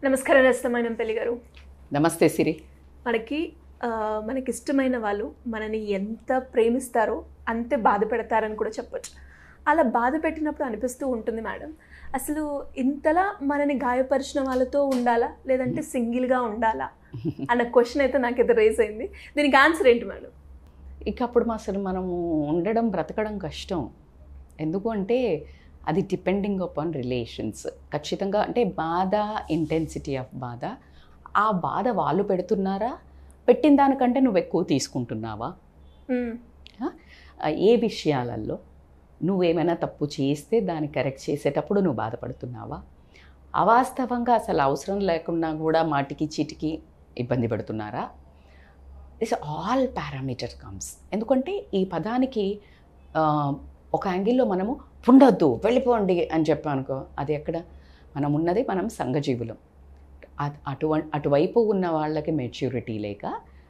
నమస్కారం రస్తమైన పెళ్లి గారు. నమస్తే సిరి. మనకి ఇష్టమైన వాళ్ళు మనని ఎంత ప్రేమిస్తారో అంతే బాధ పెడతారని కూడా చెప్పొచ్చు. అలా బాధ పెట్టినప్పుడు అనిపిస్తూ ఉంటుంది మేడం, అసలు ఇంతలా మనని గాయపరిచిన వాళ్ళతో ఉండాలా లేదంటే సింగిల్గా ఉండాలా అన్న క్వశ్చన్ అయితే నాకైతే రేజ్ అయింది. దీనికి ఆన్సర్ ఏంటి మేడం? ఇక అప్పుడు అసలు మనము ఉండడం బ్రతకడం కష్టం. ఎందుకు అంటే అది డిపెండింగ్ అపాన్ రిలేషన్స్. ఖచ్చితంగా అంటే బాధ, ఇంటెన్సిటీ ఆఫ్ బాధ, ఆ బాధ వాళ్ళు పెడుతున్నారా, పెట్టిన దానికంటే నువ్వు ఎక్కువ తీసుకుంటున్నావా, ఏ విషయాలలో నువ్వేమైనా తప్పు చేస్తే దాన్ని కరెక్ట్ చేసేటప్పుడు నువ్వు బాధపడుతున్నావా, అవాస్తవంగా అసలు అవసరం లేకుండా కూడా మాటికి చీటికి ఇబ్బంది పడుతున్నారా. This all parameter comes. ఎందుకంటే ఈ పదానికి ఒక యాంగిల్లో మనము ఉండొద్దు, వెళ్ళిపోండి అని చెప్పానుకో, అది ఎక్కడ మనం ఉన్నది, మనం సంఘజీవులం. అటువైపు ఉన్న వాళ్ళకి మెచ్యూరిటీ లేక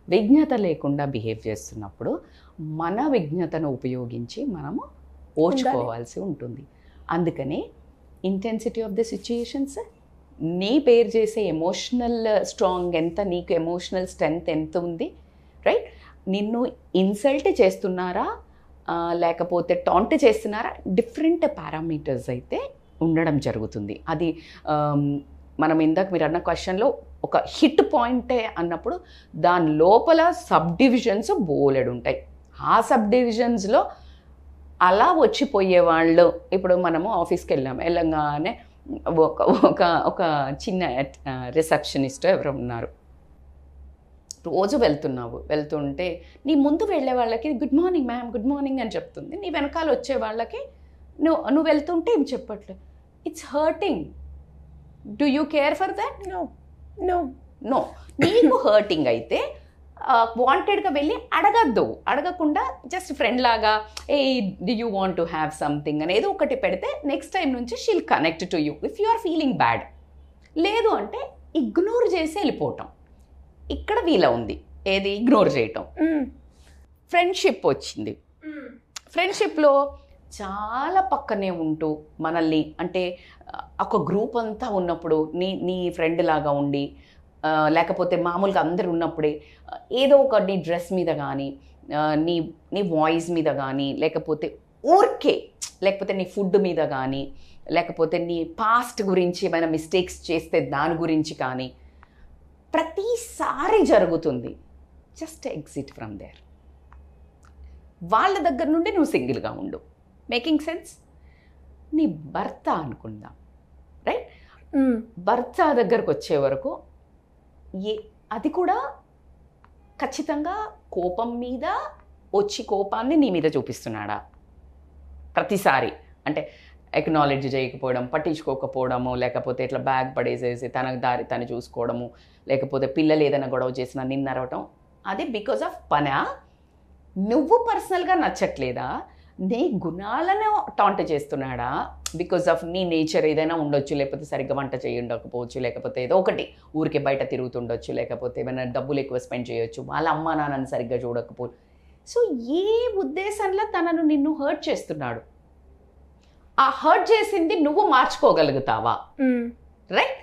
విజ్ఞత లేకుండా బిహేవ్ చేస్తున్నప్పుడు మన విజ్ఞతను ఉపయోగించి మనము ఓర్చుకోవాల్సి ఉంటుంది. అందుకనే ఇంటెన్సిటీ ఆఫ్ ద సిచ్యుయేషన్స్, నీ పేరు చేసే ఎమోషనల్ స్ట్రాంగ్ ఎంత, నీకు ఎమోషనల్ స్ట్రెంగ్త్ ఎంత ఉంది, రైట్? నిన్ను ఇన్సల్ట్ చేస్తున్నారా లేకపోతే టాంట్ చేస్తున్నారా, డిఫరెంట్ పారామీటర్స్ అయితే ఉండడం జరుగుతుంది. అది మనం ఇందాక మీరు అన్న క్వశ్చన్లో ఒక హిట్ పాయింటే అన్నప్పుడు దాని లోపల సబ్ డివిజన్స్ బోలెడు ఉంటాయి. ఆ సబ్ డివిజన్స్లో అలా వచ్చిపోయే వాళ్ళు, ఇప్పుడు మనము ఆఫీస్కి వెళ్ళంగానే ఒక చిన్న రిసెప్షనిస్ట్ ఎవరు ఉన్నారు, రోజు వెళ్తుంటే నీ ముందు వెళ్ళే వాళ్ళకి good morning ma'am, good morning అని చెప్తుంది. నీ వెనకాల వచ్చే వాళ్ళకి నువ్వు వెళ్తుంటే ఏం చెప్పట్లేదు. It's hurting. Do you care for that? No no no. నీకు హర్టింగ్ అయితే వాంటెడ్గా వెళ్ళి అడగకుండా జస్ట్ ఫ్రెండ్ లాగా hey do you want to have something అనేది ఒకటి పెడితే నెక్స్ట్ టైం నుంచి she'll connect to you if you are feeling bad. లేదు అంటే ఇగ్నోర్ చేసి వెళ్ళిపోవటం. ఇక్కడ వీలా ఉంది, ఏది ఇగ్నోర్ చేయటం. ఫ్రెండ్షిప్ వచ్చింది. ఫ్రెండ్షిప్లో చాలా పక్కనే ఉంటూ మనల్ని, అంటే ఒక గ్రూప్ అంతా ఉన్నప్పుడు నీ ఫ్రెండ్ లాగా ఉండి, లేకపోతే మామూలుగా అందరు ఉన్నప్పుడే ఏదో ఒక నీ డ్రెస్ మీద కానీ, నీ వాయిస్ మీద కానీ, లేకపోతే ఊరికే లేకపోతే నీ ఫుడ్ మీద కానీ, లేకపోతే నీ పాస్ట్ గురించి ఏమైనా మిస్టేక్స్ చేస్తే దాని గురించి కానీ ప్రతిసారి జరుగుతుంది. Just exit from there. వాళ్ళ దగ్గర నుండి నువ్వు సింగిల్గా ఉండు. Making sense? నీ భర్త అనుకుందాం, రైట్? భర్త దగ్గరకు వచ్చే వరకు అది కూడా ఖచ్చితంగా కోపం మీద వచ్చి కోపాన్ని నీ మీద చూపిస్తున్నాడా ప్రతిసారి? అంటే ఎక్నాలెడ్జ్ చేయకపోవడం, పట్టించుకోకపోవడము, లేకపోతే ఇట్లా బ్యాగ్ పడేసేసి తన దారి తను చూసుకోవడము, లేకపోతే పిల్లలు ఏదైనా గొడవ చేసినా నిన్నరవటం, అది బికాజ్ ఆఫ్ పనా? నువ్వు పర్సనల్గా నచ్చట్లేదా? నీ గుణాలను టాంట్ చేస్తున్నాడా? బికాజ్ ఆఫ్ నీ నేచర్ ఏదైనా ఉండొచ్చు, లేకపోతే సరిగ్గా వంట చేయి ఉండకపోవచ్చు, లేకపోతే ఏదో ఒకటి ఊరికే బయట తిరుగుతుండొచ్చు, లేకపోతే ఏమైనా డబ్బులు ఎక్కువ స్పెండ్ చేయొచ్చు, వాళ్ళ అమ్మా నాన్నని సరిగ్గా చూడకపోవచ్చు. సో ఏ ఉద్దేశంలో నిన్ను హర్ట్ చేస్తున్నాడు? ఆ హర్ట్ చేసింది నువ్వు మార్చుకోగలుగుతావా? రైట్?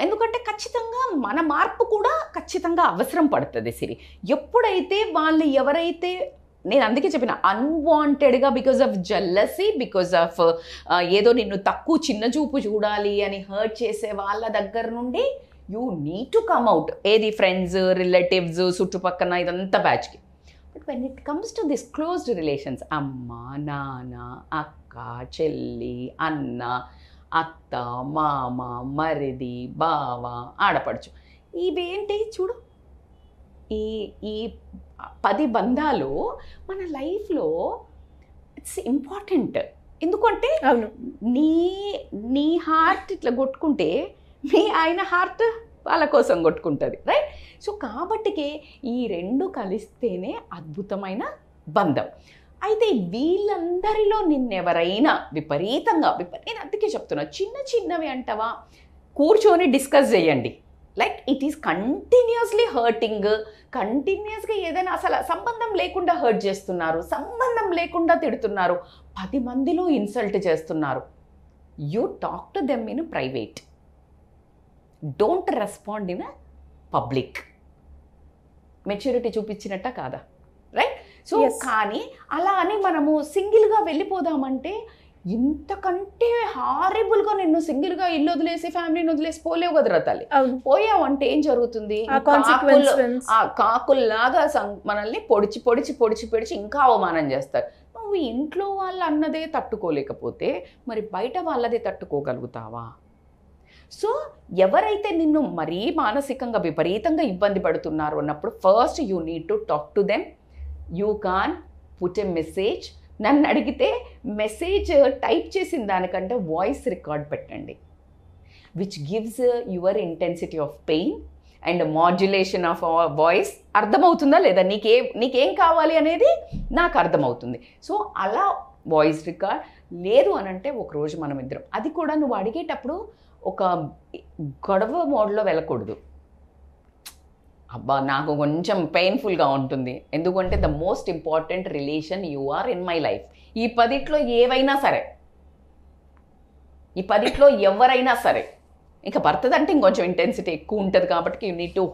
ఎందుకంటే ఖచ్చితంగా మన మార్పు కూడా ఖచ్చితంగా అవసరం పడుతుంది సిరి. ఎప్పుడైతే వాళ్ళు ఎవరైతే, నేను అందుకే చెప్పిన అన్వాంటెడ్గా బికాజ్ ఆఫ్ జెల్లసీ, బికాజ్ ఆఫ్ ఏదో నిన్ను తక్కువ చిన్న చూపు చూడాలి అని హర్ట్ చేసే వాళ్ళ దగ్గర నుండి you need to come out. ఏది ఫ్రెండ్స్, రిలేటివ్స్, చుట్టుపక్కన ఇదంతా బ్యాచ్కి. But when it comes to this closed relations, అమ్మ, నాన్న, అక్క, చెల్లి, అన్న, అత్త, మామ, మరిది, బావ, ఆడపడుచు, ఇవేంటి చూడు, ఈ 10 బంధాలు మన లైఫ్లో ఇట్స్ ఇంపార్టెంట్. ఎందుకంటే అవును, నీ హార్ట్ ఇట్లా కొట్టుకుంటే ఆయన హార్ట్ వాళ్ళ కోసం కొట్టుకుంటుంది, రైట్? సో కాబట్టికే ఈ రెండు కలిస్తేనే అద్భుతమైన బంధం. అయితే వీళ్ళందరిలో నిన్నెవరైనా విపరీతంగా నేను అందుకే చెప్తున్నా, చిన్నవి అంటావా, కూర్చొని డిస్కస్ చేయండి. Like it is continuously hurting, కంటిన్యూస్గా ఏదైనా అసలు సంబంధం లేకుండా హర్ట్ చేస్తున్నారు, సంబంధం లేకుండా తిడుతున్నారు, 10 మందిలో ఇన్సల్ట్ చేస్తున్నారు. You talk to them in private. Don't respond in public. Maturity చూపించినట్ట కాదా? రైట్. సో కానీ అలా అని మనము సింగిల్గా వెళ్ళిపోదామంటే ఇంతకంటే హారిబుల్గా నిన్ను సింగిల్గా ఇల్లు వదిలేసి ఫ్యామిలీని వదిలేసి పోలేవు కదరా తల్లి. పోయావు అంటే ఏం జరుగుతుంది? కాకుల్లాగా మనల్ని పొడిచి పొడిచి పొడిచి పొడిచి ఇంకా అవమానం చేస్తారు. నువ్వు ఇంట్లో వాళ్ళు అన్నదే తట్టుకోలేకపోతే మరి బయట వాళ్ళదే తట్టుకోగలుగుతావా? సో ఎవరైతే నిన్ను మరీ మానసికంగా విపరీతంగా ఇబ్బంది పడుతున్నారు అన్నప్పుడు first you need to talk to them. You can put a message. నన్ను అడిగితే మెసేజ్ టైప్ చేసిన దానికంటే వాయిస్ రికార్డ్ పెట్టండి, which gives your intensity of pain and modulation of voice. అర్థమవుతుందా లేదా? నీకేం కావాలి అనేది నాకు అర్థమవుతుంది. సో అలా వాయిస్ రికార్డ్ లేదు అని అంటే ఒకరోజు మనం ఇద్దరం, అది కూడా నువ్వు అడిగేటప్పుడు ఒక గొడవ మోడ్లో వెళ్ళకూడదు. అబ్బా నాకు కొంచెం పెయిన్ఫుల్గా ఉంటుంది, ఎందుకంటే the most important relation you are in my life. ఈ 10 ఏవైనా సరే, ఈ 10 ఎవరైనా సరే, ఇంకా భర్తదంటే ఇంకొంచెం ఇంటెన్సిటీ ఎక్కువ ఉంటుంది కాబట్టి యూ నీడ్ టు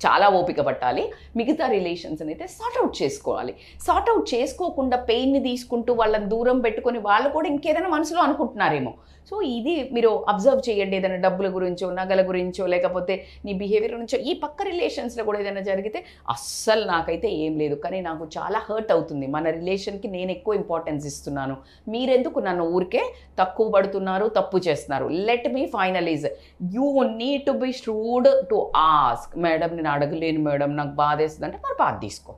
చాలా ఓపిక పట్టాలి. మిగతా రిలేషన్స్ని అయితే సార్ట్అవుట్ చేసుకోవాలి. సార్ట్అవుట్ చేసుకోకుండా పెయిన్ని తీసుకుంటూ వాళ్ళని దూరం పెట్టుకొని వాళ్ళు కూడా ఇంకేదైనా మనసులో అనుకుంటున్నారేమో. సో ఇది మీరు అబ్జర్వ్ చేయండి. ఏదైనా డబ్బుల గురించో నగల గురించో లేకపోతే నీ బిహేవియర్ గురించో ఈ పక్క రిలేషన్స్లో కూడా ఏదైనా జరిగితే అస్సలు నాకైతే ఏం లేదు, కానీ నాకు చాలా హర్ట్ అవుతుంది, మన రిలేషన్కి నేను ఎక్కువ ఇంపార్టెన్స్ ఇస్తున్నాను, మీరెందుకు నన్ను ఊరికే తక్కువ పడుతున్నారు, తప్పు చేస్తున్నారు. Let me finalize. You need to be shrewd to ask, madam నేను అడగలేను మేడం నాకు బాధ వేస్తుంది అంటే మరి బాధ తీసుకో.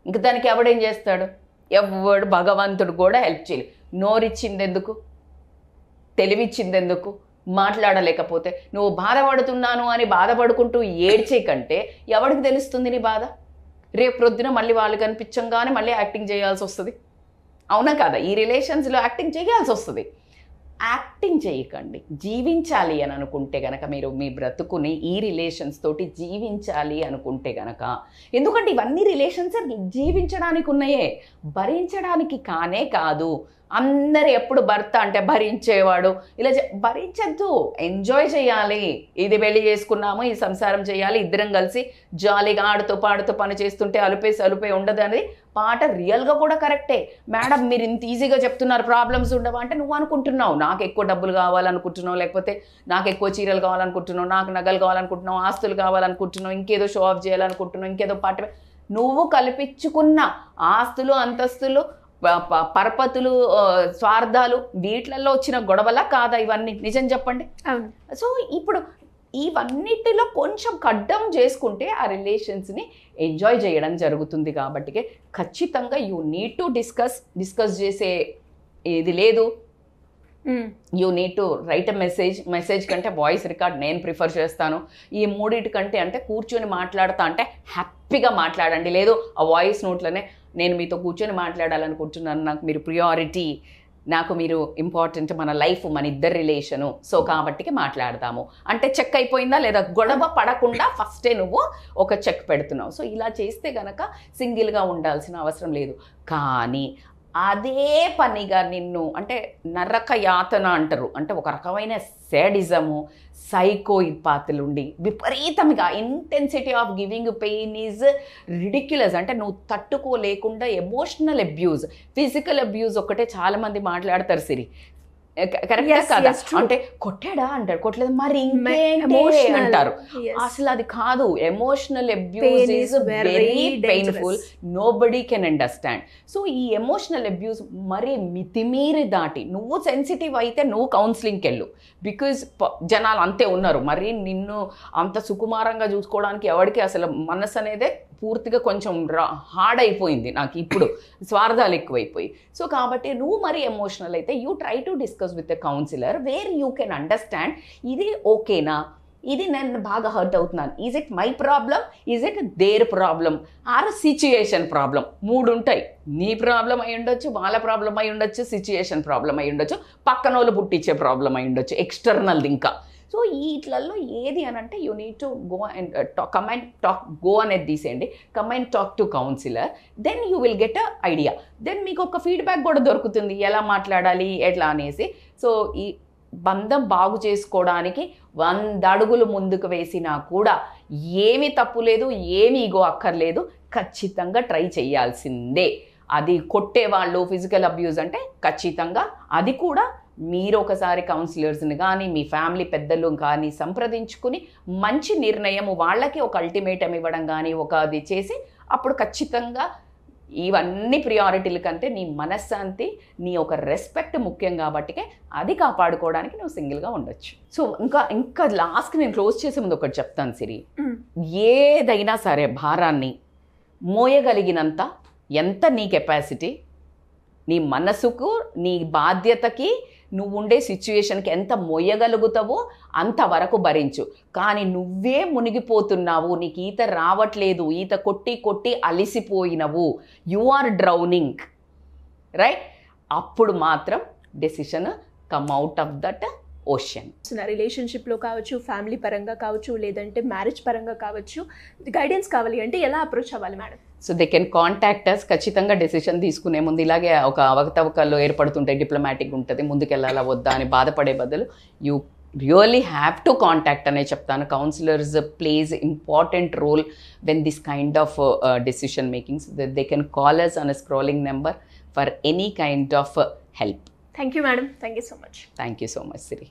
ఇంక దానికి ఎవడేం చేస్తాడు? ఎవడు భగవంతుడు కూడా హెల్ప్ చేయలేదు. నోరిచ్చింది ఎందుకు? తెలివిచ్చింది ఎందుకు? మాట్లాడలేకపోతే నువ్వు బాధపడుతున్నాను అని బాధపడుకుంటూ ఏడ్చే కంటే ఎవరికి తెలుస్తుంది నీ బాధ? రేపు ప్రొద్దున మళ్ళీ వాళ్ళు కనిపించంగానే మళ్ళీ యాక్టింగ్ చేయాల్సి వస్తుంది. అవునా కదా? ఈ రిలేషన్స్లో యాక్టింగ్ చేయాల్సి వస్తుంది. యాక్టింగ్ చేయకండి. జీవించాలి అని అనుకుంటే కనుక మీరు మీ బ్రతుకుని ఈ రిలేషన్స్ తోటి జీవించాలి అనుకుంటే కనుక, ఎందుకంటే ఇవన్నీ రిలేషన్స్ జీవించడానికి ఉన్నాయే, భరించడానికి కానే కాదు. అందరు ఎప్పుడు భర్త అంటే భరించేవాడు ఇలా భరించద్దు, ఎంజాయ్ చేయాలి. ఇది పెళ్లి చేసుకున్నాము, ఈ సంసారం చేయాలి, ఇద్దరం కలిసి జాలీగా ఆడుతూ పాడుతూ పని చేస్తుంటే అలుపే ఉండదు అనేది పాట రియల్గా కూడా కరెక్టే. మేడం మీరు ఇంత ఈజీగా చెప్తున్నారు ప్రాబ్లమ్స్ ఉండవా అంటే నువ్వు అనుకుంటున్నావు నాకు ఎక్కువ డబ్బులు కావాలనుకుంటున్నావు, లేకపోతే నాకు ఎక్కువ చీరలు కావాలనుకుంటున్నావు, నాకు నగలు కావాలనుకుంటున్నావు, ఆస్తులు కావాలనుకుంటున్నావు, ఇంకేదో షో ఆఫ్ చేయాలనుకుంటున్నావు, ఇంకేదో పాట. నువ్వు కల్పించుకున్న ఆస్తులు అంతస్తులు పరపతులు స్వార్థాలు వీటిలలో వచ్చిన గొడవలా కాదా ఇవన్నీ? నిజం చెప్పండి. సో ఇప్పుడు ఇవన్నిటిలో కొంచెం కడ్డం చేసుకుంటే ఆ రిలేషన్స్ని ఎంజాయ్ చేయడం జరుగుతుంది. కాబట్టి ఖచ్చితంగా యూ నీడ్ టు డిస్కస్ చేసే ఇది లేదు. You need to write a message కంటే వాయిస్ రికార్డ్ నేను ప్రిఫర్ చేస్తాను. ఈ మూడింటి కంటే అంటే కూర్చొని మాట్లాడతా అంటే హ్యాపీగా మాట్లాడండి. లేదు ఆ వాయిస్ నోట్లోనే నేను మీతో కూర్చొని మాట్లాడాలనుకుంటున్నాను, నాకు మీరు ప్రియారిటీ, నాకు మీరు ఇంపార్టెంట్, మన లైఫ్ మన ఇద్దరు రిలేషను, సో కాబట్టి మాట్లాడదాము అంటే చెక్ అయిపోయిందా లేదా? గొడవ పడకుండా ఫస్టే నువ్వు ఒక చెక్ పెడుతున్నావు. సో ఇలా చేస్తే గనక సింగిల్గా ఉండాల్సిన అవసరం లేదు. కానీ అదే పనిగా నిన్ను అంటే నరక యాతన అంటారు, అంటే ఒక రకమైన సాడిజము, సైకోపాతులుండి విపరీతంగా intensity of giving pain is ridiculous. అంటే నువ్వు తట్టుకోలేకుండా ఎమోషనల్ అబ్యూజ్, ఫిజికల్ అబ్యూజ్ ఒకటే చాలామంది మాట్లాడతారు సిరి. కరెక్టా కదా? అంటే కొట్టాడా అంటారు, కొట్టలేదు మరి ఇంకేంటి అంటారు. అసలు అది కాదు. Emotional abuse is very painful, nobody can understand. So ఈ ఎమోషనల్ అబ్యూజ్ మరి మితిమీరి దాటి నువ్వు సెన్సిటివ్ అయితే నువ్వు కౌన్సిలింగ్కి వెళ్ళు. బికాజ్ జనాలు అంతే ఉన్నారు, మరి నిన్ను అంత సుకుమారంగా చూసుకోవడానికి ఎవరికి అసలు మనసు అనేదే పూర్తిగా కొంచెం హార్డ్ అయిపోయింది నాకు ఇప్పుడు, స్వార్థాలు ఎక్కువైపోయి. సో కాబట్టి నువ్వు మరి ఎమోషనల్ అయితే you try to discuss with a counsellor where you can understand ఇది ఓకేనా, ఇది నేను బాగా హర్ట్ అవుతున్నాను, is it my problem, is it their problem, or situation problem. 3 ఉంటాయి. నీ ప్రాబ్లం అయి ఉండొచ్చు, వాళ్ళ ప్రాబ్లం అయి ఉండొచ్చు, సిచ్యుయేషన్ ప్రాబ్లం అయి ఉండొచ్చు, పక్కన వాళ్ళు పుట్టించే ప్రాబ్లం అయి ఉండొచ్చు, ఎక్స్టర్నల్ ఇంకా. సో వీటిలలో ఏది అని అంటే you need to go and go అనేది తీసేయండి, come and talk to counsellor, then you will get a idea. దెన్ మీకు ఒక ఫీడ్బ్యాక్ కూడా దొరుకుతుంది ఎలా మాట్లాడాలి ఎట్లా అనేసి. సో బంధం బాగు చేసుకోవడానికి 100 అడుగులు ముందుకు వేసినా కూడా ఏమీ తప్పు లేదు, ఏమీ ఈగో అక్కర్లేదు, ఖచ్చితంగా ట్రై చేయాల్సిందే. అది కొట్టేవాళ్ళు, ఫిజికల్ అబ్యూజ్ అంటే ఖచ్చితంగా అది కూడా మీరు ఒకసారి కౌన్సిలర్స్ని కానీ మీ ఫ్యామిలీ పెద్దలు కానీ సంప్రదించుకుని మంచి నిర్ణయం, వాళ్ళకి ఒక అల్టిమేటం ఇవ్వడం కానీ ఒక అది చేసి అప్పుడు ఖచ్చితంగా ఇవన్నీ ప్రియారిటీల కంటే నీ మనశ్శాంతి, నీ ఒక రెస్పెక్ట్ ముఖ్యం కాబట్టి అది కాపాడుకోవడానికి నువ్వు సింగిల్గా ఉండొచ్చు. సో ఇంకా లాస్ట్కి నేను క్లోజ్ చేసే ముందు ఒకటి చెప్తాను సిరి, ఏదైనా సరే భారాన్ని మోయగలిగినంత, ఎంత నీ కెపాసిటీ, నీ మనసుకు, నీ బాధ్యతకి, నువ్వు ఉండే సిచ్యుయేషన్కి ఎంత మోయగలుగుతావో అంతవరకు భరించు. కానీ నువ్వే మునిగిపోతున్నావు, నీకు ఈత రావట్లేదు, ఈత కొట్టి కొట్టి అలిసిపోయినవు, యు ఆర్ డ్రౌనింగ్, రైట్, అప్పుడు మాత్రం decision come out of that ocean. రిలేషన్షిప్లో కావచ్చు, ఫ్యామిలీ పరంగా కావచ్చు, లేదంటే మ్యారేజ్ పరంగా కావచ్చు, గైడెన్స్ కావాలి అంటే ఎలా అప్రోచ్ అవ్వాలి madam? So they can contact us. ఖచ్చితంగా డెసిషన్ తీసుకునే ముందు ఇలాగే ఒక అవకతవకలు ఏర్పడుతుంటాయి, డిప్లొమాటిక్ ఉంటుంది, ముందుకెళ్ళాలా వద్దా అని బాధపడే బదులు you really have to contact అనే చెప్తాను. Counsellors plays important role when this kind of decision makings. They can call us on a scrolling number for any kind of help. Thank you madam, thank you so much. Thank you so much Siri.